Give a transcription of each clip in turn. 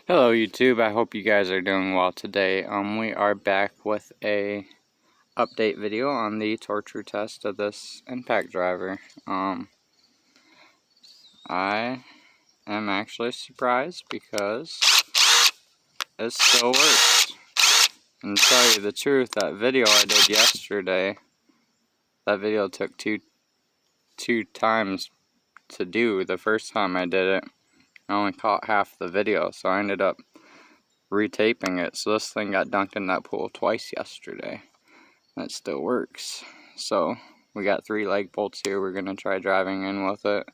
Hello YouTube, I hope you guys are doing well today. We are back with a update video on the torture test of this impact driver. I am actually surprised because it still works. And to tell you the truth, that video I did yesterday, that video took two times to do. The first time I did it, I only caught half the video, so I ended up retaping it. So this thing got dunked in that pool twice yesterday. That still works. So we got 3 leg bolts here. We're gonna try driving in with it,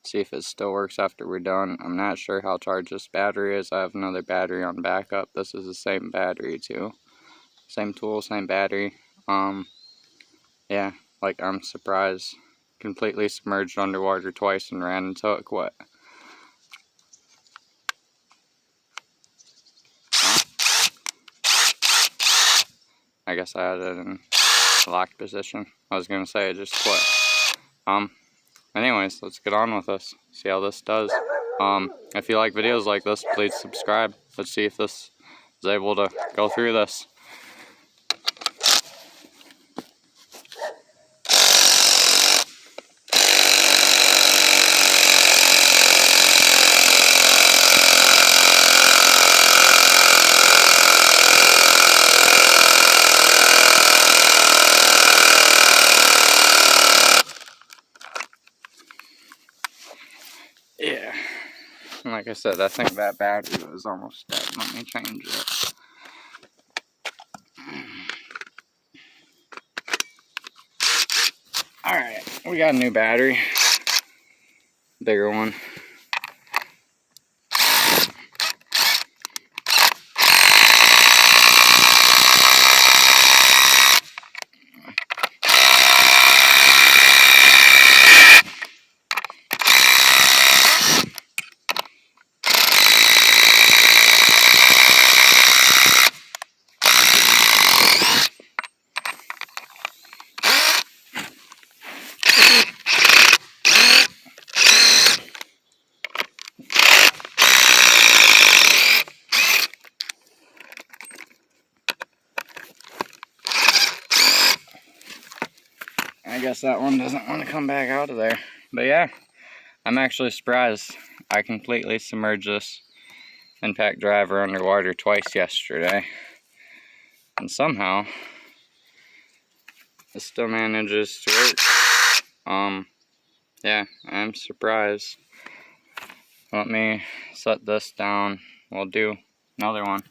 see if it still works after we're done. I'm not sure how charged this battery is. I have another battery on backup. This is the same battery too. Same tool, same battery. Yeah, like I'm surprised. Completely submerged underwater twice and ran until it quit. I guess I had it in locked position. I was gonna say it just quit. Anyways, let's get on with this. See how this does. If you like videos like this, please subscribe. Let's see if this is able to go through this. Yeah. And like I said, I think that battery was almost dead. Let me change it. Alright, we got a new battery. Bigger one. I guess that one doesn't want to come back out of there. But yeah, I'm actually surprised. I completely submerged this impact driver underwater twice yesterday. And somehow, it still manages to work. Yeah, I'm surprised. Let me set this down. We'll do another one.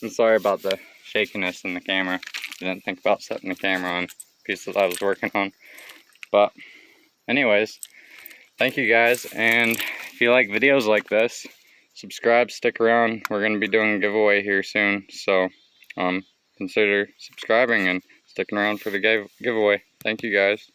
I'm sorry about the shakiness in the camera. I didn't think about setting the camera on pieces I was working on. But anyways, thank you guys, and if you like videos like this, subscribe, stick around. We're going to be doing a giveaway here soon, so consider subscribing and sticking around for the giveaway. Thank you guys.